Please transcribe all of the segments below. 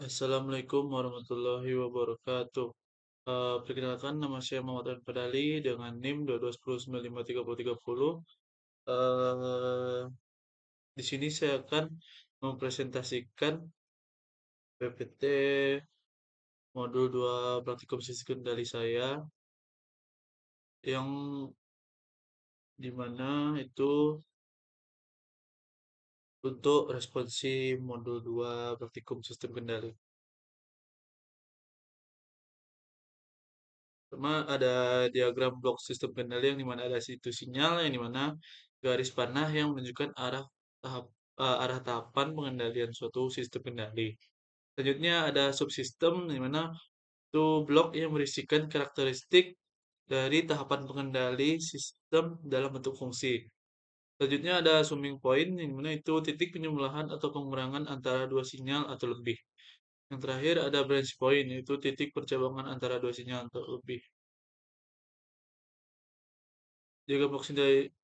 Assalamualaikum warahmatullahi wabarakatuh. Perkenalkan nama saya Muhammad Arif Fadali dengan NIM 2210953030. Di sini saya akan mempresentasikan PPT modul 2 praktikum sistem kendali saya yang dimana itu untuk responsi modul 2 praktikum sistem kendali. Pertama ada diagram blok sistem kendali yang dimana ada situ sinyal yang dimana garis panah yang menunjukkan arah tahapan pengendalian suatu sistem kendali. Selanjutnya ada subsistem di mana itu blok yang berisikan karakteristik dari tahapan pengendali sistem dalam bentuk fungsi. Selanjutnya ada summing point yang mana itu titik penjumlahan atau pengurangan antara dua sinyal atau lebih. Yang terakhir ada branch point yaitu titik percabangan antara dua sinyal atau lebih.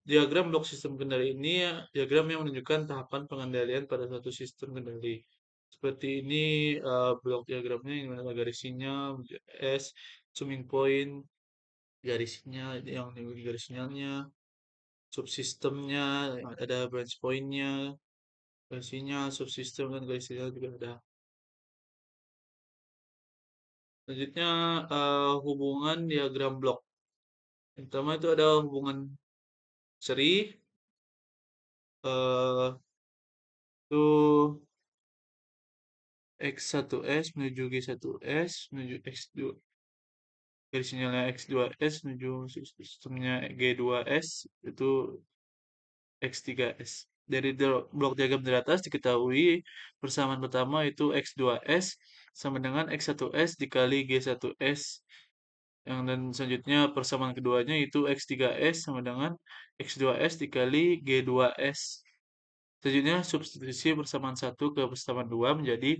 Diagram blok sistem kendali ini ya, diagram yang menunjukkan tahapan pengendalian pada suatu sistem kendali. Seperti ini blok diagramnya yang mana garis sinyal, S, summing point, garis sinyal yang di garis sinyalnya, subsistemnya, ada branch pointnya, garis sinyal, subsistem dan garis sinyal juga ada. Selanjutnya hubungan diagram blok. Yang pertama itu ada hubungan seri, eh, itu X1S menuju G1S menuju X2 dari sinyalnya X2S menuju sistemnya G2S itu X3S. Dari blok diagram di atas diketahui persamaan pertama itu X2S sama dengan X1S dikali G1S. Yang dan selanjutnya persamaan keduanya itu X3S sama dengan X2S dikali G2S. Selanjutnya substitusi persamaan 1 ke persamaan 2 menjadi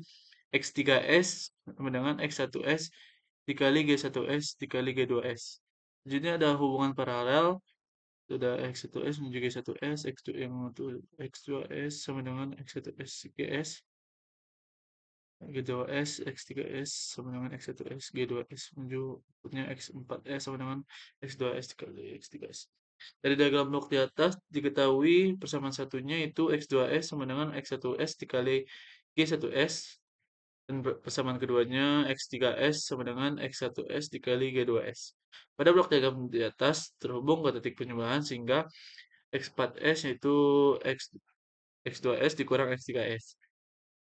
X3S sama dengan X1S dikali G1S dikali G2S. Selanjutnya ada hubungan paralel. Sudah X1S menuju G1S, X2 yang itu X2S sama dengan X1S GS, G2S, X3S sama dengan X1S, G2S menuju berikutnya X4S sama dengan X2S dikali X3S. Dari diagram blok di atas diketahui persamaan satunya itu X2S sama dengan X1S dikali G1S dan persamaan keduanya X3S sama dengan X1S dikali G2S. Pada blok diagram di atas terhubung ke titik penyebelahan sehingga X4S yaitu X, X2S dikurang X3S.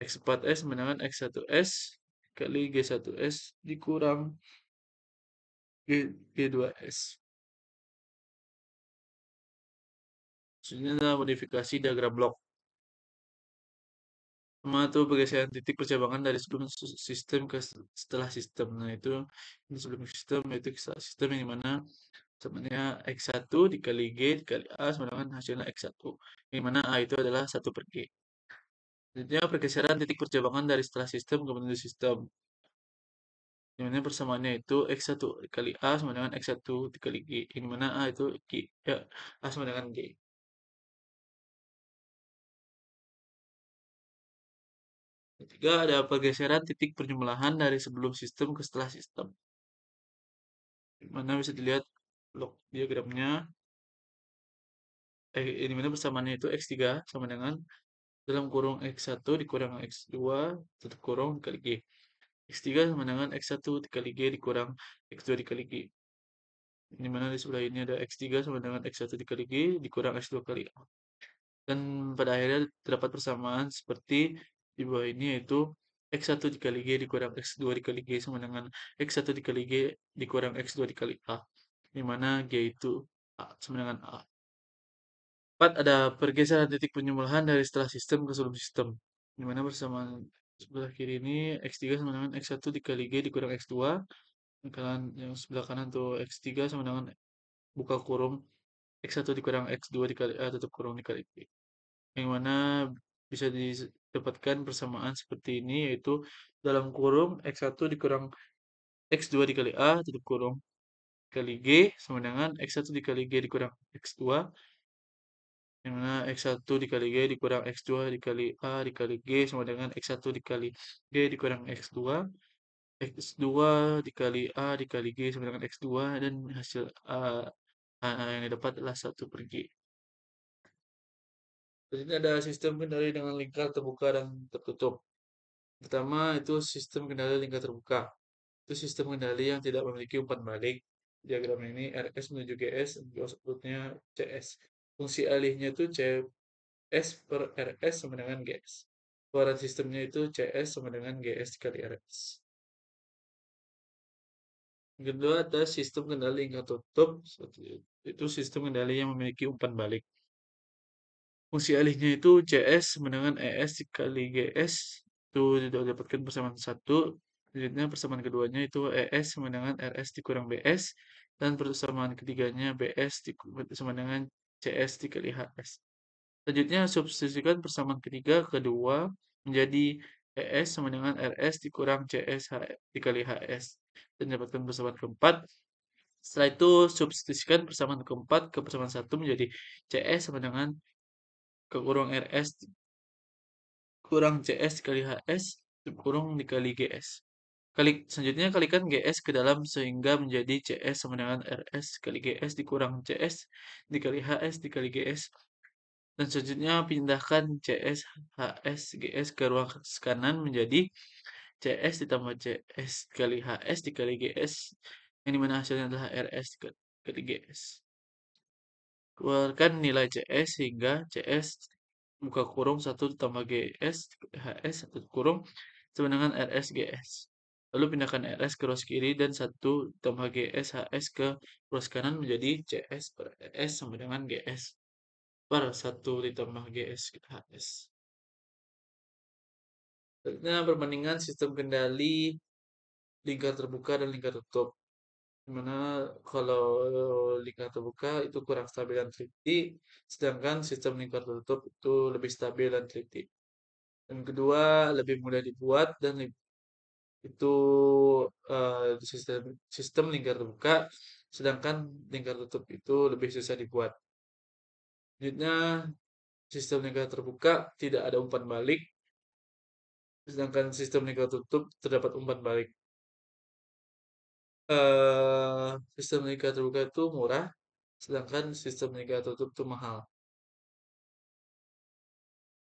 X4S sama dengan X1S kali G1S dikurang G2S. Selanjutnya adalah modifikasi diagram blok. Pertama itu pergeseran titik percabangan dari sebelum sistem ke setelah sistem. Nah itu ini sebelum sistem yaitu setelah sistem yang dimana sebenarnya X1 dikali G dikali A sama dengan hasilnya X1. Yang mana A itu adalah 1 per G. Selanjutnya pergeseran titik percabangan dari setelah sistem ke menuju sistem. Yang mana persamaannya itu X1 dikali A sama dengan X1 dikali G. Yang mana A itu G. Ya, A sama dengan G. Ketiga, ada pergeseran titik perjumlahan dari sebelum sistem ke setelah sistem. Mana bisa dilihat blok diagramnya. Ini mana persamaannya itu X3 sama dengan dalam kurung X1 dikurang X2 tutup kurung dikali G. X3 sama dengan X1 dikali G dikurang X2 dikali G. Di mana di sebelah ini ada X3 sama dengan X1 dikali G dikurang X2 kali A. Dan pada akhirnya terdapat persamaan seperti di bawah ini yaitu X1 dikali G dikurang X2 dikali G sama dengan X1 dikali G dikurang X2 dikali A. Di mana G itu A sama dengan A. 4. Ada pergeseran titik penyembelahan dari setelah sistem ke sebelum sistem. Di mana persamaan sebelah kiri ini X3 sama dengan X1 dikali G dikurang X2. Yang sebelah kanan tuh X3 sama dengan buka kurung X1 dikurang X2 dikali A tutup kurung dikali B. Yang mana bisa didapatkan persamaan seperti ini yaitu dalam kurung X1 dikurang X2 dikali A tutup kurung kali G sama dengan X1 dikali G dikurang X2 Yang mana X1 dikali G dikurang X2 dikali A dikali G sama dengan X1 dikali G dikurang X2, X2 dikali A dikali G sama dengan X2, dan hasil yang didapat adalah 1/G. Di sini ada sistem kendali dengan lingkar terbuka dan tertutup. Pertama itu sistem kendali lingkar terbuka. Itu sistem kendali yang tidak memiliki umpan balik. Diagram ini RS menuju GS, outputnya CS. Fungsi alihnya itu CS per RS sama dengan GS. Keluaran sistemnya itu CS sama dengan GS dikali RS. Yang kedua ada sistem kendali lingkar tutup. Itu sistem kendali yang memiliki umpan balik. Fungsi alihnya itu CS sama dengan ES dikali GS. Itu tidak dapatkan persamaan satu. Selanjutnya persamaan keduanya itu ES sama dengan RS dikurang BS. Dan persamaan ketiganya BS sama dengan CS dikali HS. Selanjutnya substitusikan persamaan ketiga kedua menjadi ES sama dengan RS dikurang CS dikali HS. Dan dapatkan persamaan keempat. Setelah itu substitusikan persamaan keempat ke persamaan satu menjadi CS sama dengan kekurung RS kurang CS dikali HS kurung dikali GS. Selanjutnya kalikan GS ke dalam sehingga menjadi CS sama dengan RS kali GS dikurang CS dikali HS dikali GS. Dan selanjutnya pindahkan CS, HS, GS ke ruang kanan menjadi CS ditambah CS kali HS dikali GS, yang dimana hasilnya adalah RS dikali GS. Keluarkan nilai CS hingga CS buka kurung 1 ditambah GS HS 1 kurung sama dengan RS GS. Lalu pindahkan RS ke ruas kiri dan 1 ditambah GS HS ke ruas kanan menjadi CS per RS sama dengan GS per 1 ditambah GS HS. Selanjutnya perbandingan sistem kendali lingkar terbuka dan lingkar tutup. Dimana kalau lingkar terbuka itu kurang stabil dan teliti, sedangkan sistem lingkar tertutup itu lebih stabil dan teliti. Dan kedua lebih mudah dibuat dan itu sistem sistem lingkar terbuka, sedangkan lingkar tutup itu lebih susah dibuat. Selanjutnya sistem lingkar terbuka tidak ada umpan balik, sedangkan sistem lingkar tutup terdapat umpan balik. Sistem lingkar terbuka itu murah, sedangkan sistem lingkar tutup itu mahal.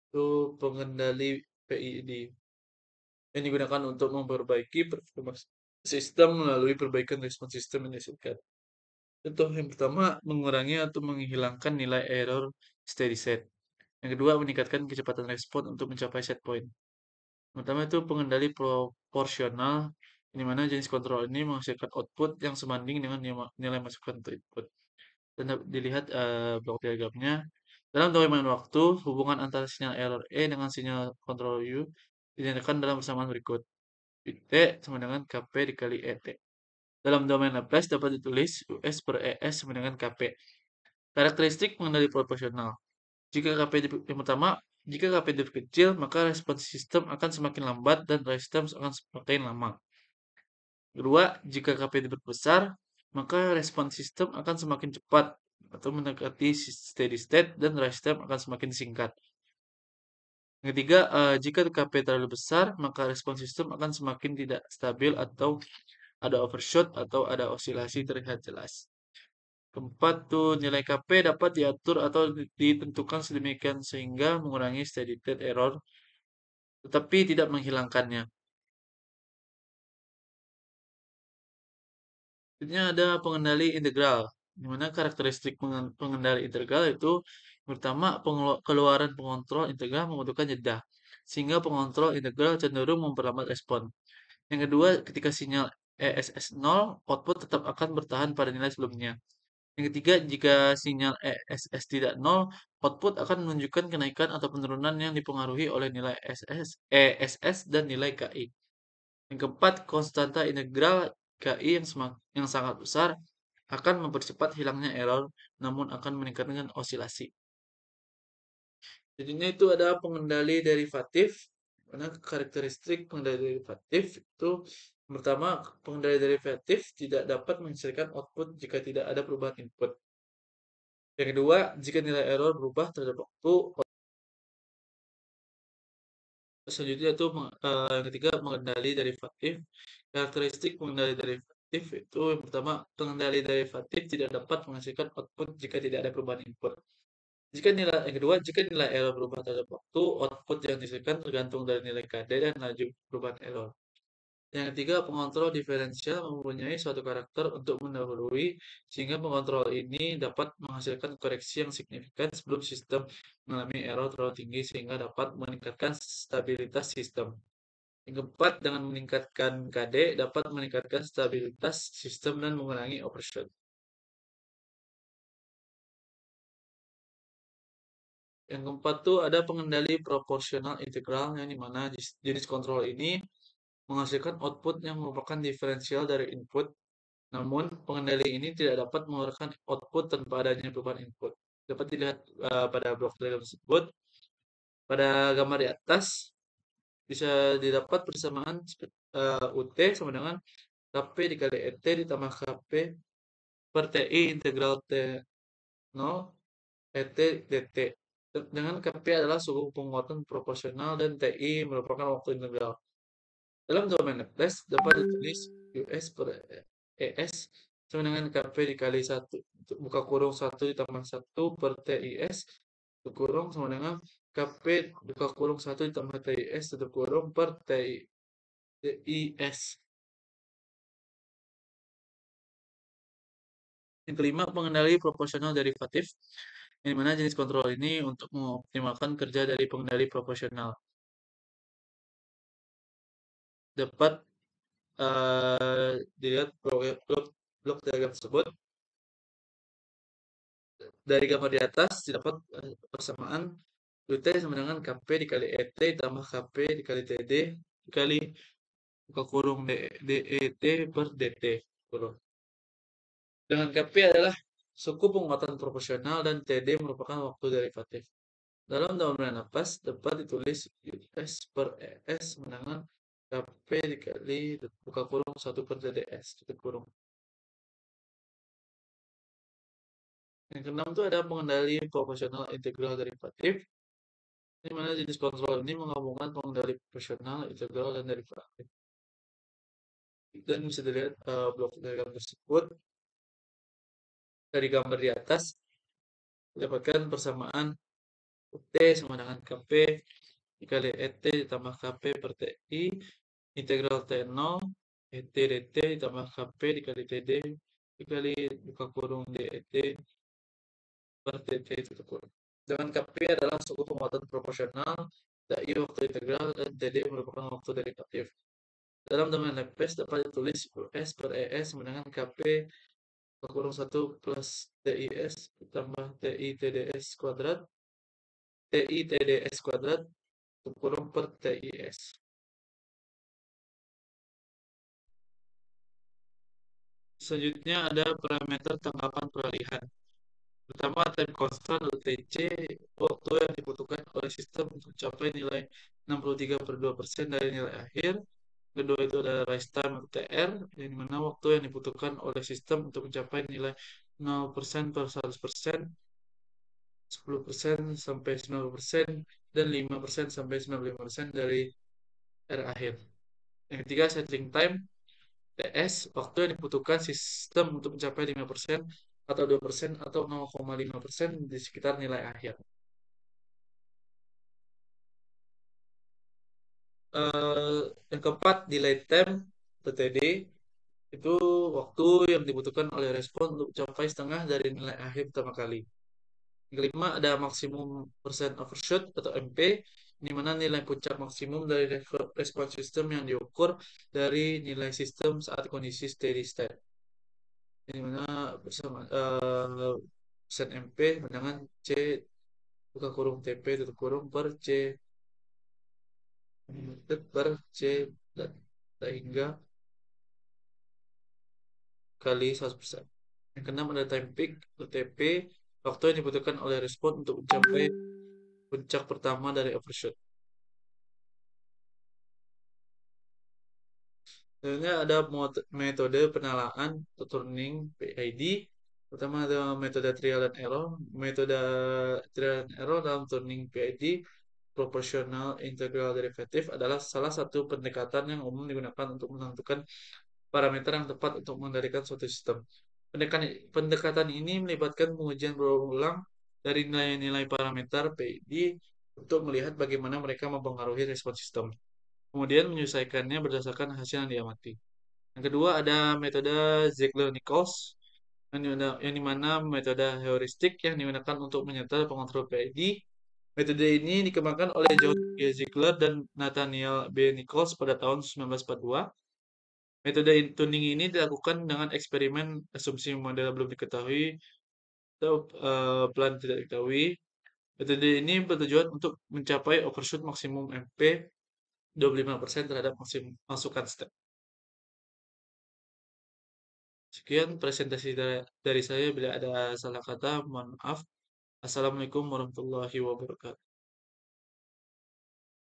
Itu pengendali PID yang digunakan untuk memperbaiki performa sistem melalui perbaikan respon sistem yang dihasilkan. Contoh yang pertama, mengurangi atau menghilangkan nilai error steady state. Yang kedua, meningkatkan kecepatan respon untuk mencapai set point. Yang pertama itu pengendali proporsional, di mana jenis kontrol ini menghasilkan output yang sebanding dengan nilai masukan untuk input. Dan dilihat blok diagramnya. Dalam domain waktu, hubungan antara sinyal error E dengan sinyal kontrol U dinyatakan dalam persamaan berikut. T sama dengan KP dikali ET. Dalam domain Laplace dapat ditulis US per ES sama dengan KP. Karakteristik pengendali proporsional. Jika KP yang pertama, jika KP lebih kecil, maka respons sistem akan semakin lambat dan resistance akan semakin lama. Kedua, jika KP besar, maka respons sistem akan semakin cepat atau mendekati steady state dan resistance akan semakin singkat. Yang ketiga, jika KP terlalu besar, maka respons sistem akan semakin tidak stabil atau ada overshoot atau ada osilasi terlihat jelas. Keempat tuh nilai KP dapat diatur atau ditentukan sedemikian sehingga mengurangi steady state error tetapi tidak menghilangkannya. Selanjutnya ada pengendali integral, di mana karakteristik pengendali integral itu pertama keluaran pengontrol integral membutuhkan jeda, sehingga pengontrol integral cenderung memperlambat respon. Yang kedua, ketika sinyal ESS 0, output tetap akan bertahan pada nilai sebelumnya. Yang ketiga, jika sinyal ESS tidak 0, output akan menunjukkan kenaikan atau penurunan yang dipengaruhi oleh nilai ESS dan nilai KI. Yang keempat, konstanta integral KI yang sangat besar akan mempercepat hilangnya error, namun akan meningkatkan osilasi. Jadinya itu ada pengendali derivatif, mana karakteristik pengendali derivatif itu pertama, pengendali derivatif tidak dapat menghasilkan output jika tidak ada perubahan input. Yang kedua, jika nilai error berubah terhadap waktu. Selanjutnya itu yang ketiga, mengendali derivatif. Karakteristik mengendali derivatif itu yang pertama, pengendali derivatif tidak dapat menghasilkan output jika tidak ada perubahan input. Yang kedua, jika nilai error berubah terhadap waktu, output yang dihasilkan tergantung dari nilai KD dan laju perubahan error. Yang ketiga, pengontrol diferensial mempunyai suatu karakter untuk mendahului, sehingga pengontrol ini dapat menghasilkan koreksi yang signifikan sebelum sistem mengalami error terlalu tinggi sehingga dapat meningkatkan stabilitas sistem. Yang keempat, dengan meningkatkan KD dapat meningkatkan stabilitas sistem dan mengurangi overshoot. Yang keempat tuh ada pengendali proporsional integral, yang dimana jenis kontrol ini menghasilkan output yang merupakan diferensial dari input. Namun, pengendali ini tidak dapat mengeluarkan output tanpa adanya perubahan input. Dapat dilihat pada blok diagram tersebut. Pada gambar di atas bisa didapat persamaan UT sama dengan KP dikali ET ditambah KP per TI integral T0 ET dt. Dengan KP adalah suku penguatan proporsional dan TI merupakan waktu integral. Dalam domain Laplace dapat ditulis US per ES sama dengan KP dikali 1 buka kurung 1 ditambah 1 per TIS tutup kurung sama dengan KP buka kurung 1 ditambah TIS tutup kurung per TIS. Yang kelima, pengendali proporsional derivatif, yang mana jenis kontrol ini untuk mengoptimalkan kerja dari pengendali proporsional. Dapat dilihat blok diagram tersebut. Dari gambar di atas didapat persamaan UT sama dengan KP dikali ET tambah KP dikali TD dikali buka kurung DET per DT kurung. Dengan KP adalah suku penguatan proporsional dan TD merupakan waktu derivatif. Dalam domain napas dapat ditulis US per ES menangan KP dikali buka kurung 1 per TDS tutup kurung. Yang keenam itu ada pengendali proporsional integral derivatif, di mana jenis kontrol ini menggabungkan pengendali proporsional, integral, dan derivatif. Dan bisa dilihat blok diagram tersebut. Dari gambar di atas dapatkan persamaan UT sama dengan KP dikali ET ditambah KP per TI integral T0 ET dt ditambah KP dikali TD dikali buka kurung DET per DT tutup kurung. Dengan KP adalah suku penguatan proporsional, DI waktu integral, dan TD merupakan waktu derivatif. Dalam domain Laplace dapat ditulis US per ES dengan KP kurung 1 plus TIS ditambah TI TDS kuadrat TI TDS kuadrat kurung per TIS. Selanjutnya ada parameter tanggapan peralihan. Pertama, time constant atau TC, waktu yang dibutuhkan oleh sistem untuk mencapai nilai 63/2% dari nilai akhir. Kedua itu ada rise time atau TR, yang mana waktu yang dibutuhkan oleh sistem untuk mencapai nilai 0% per 100%, 10% sampai 90%, dan 5% sampai 95% dari R akhir. Yang ketiga, settling time, TS, waktu yang dibutuhkan sistem untuk mencapai 5% atau 2% atau 0,5% di sekitar nilai akhir. Yang keempat, delay time (TTD) itu waktu yang dibutuhkan oleh respon untuk mencapai setengah dari nilai akhir pertama kali. Yang kelima, ada maksimum persen overshoot atau MP, di mana nilai puncak maksimum dari respon sistem yang diukur dari nilai sistem saat kondisi steady state. Di mana bersama persen MP dengan C buka kurung TP tutup kurung per C per C hingga kali 100%. Yang keenam ada time peak (TP), waktu yang dibutuhkan oleh respon untuk mencapai puncak pertama dari overshoot. Selanjutnya ada metode penalaan atau turning PID, Pertama ada metode trial and error. Metode trial and error dalam tuning PID proportional integral derivative adalah salah satu pendekatan yang umum digunakan untuk menentukan parameter yang tepat untuk mengendalikan suatu sistem. Pendekatan, pendekatan ini melibatkan pengujian berulang dari nilai-nilai parameter PID untuk melihat bagaimana mereka mempengaruhi respon sistem. Kemudian menyelesaikannya berdasarkan hasil yang diamati. Yang kedua ada metode Ziegler-Nichols yang dimana metode heuristik yang digunakan untuk menyetel pengontrol PID. Metode ini dikembangkan oleh John G. Ziegler dan Nathaniel B. Nichols pada tahun 1942. Metode tuning ini dilakukan dengan eksperimen asumsi model belum diketahui atau plan tidak diketahui. Metode ini bertujuan untuk mencapai overshoot maksimum MP 25% terhadap masukan step. Sekian presentasi dari saya. Bila ada salah kata, mohon maaf. Assalamualaikum warahmatullahi wabarakatuh.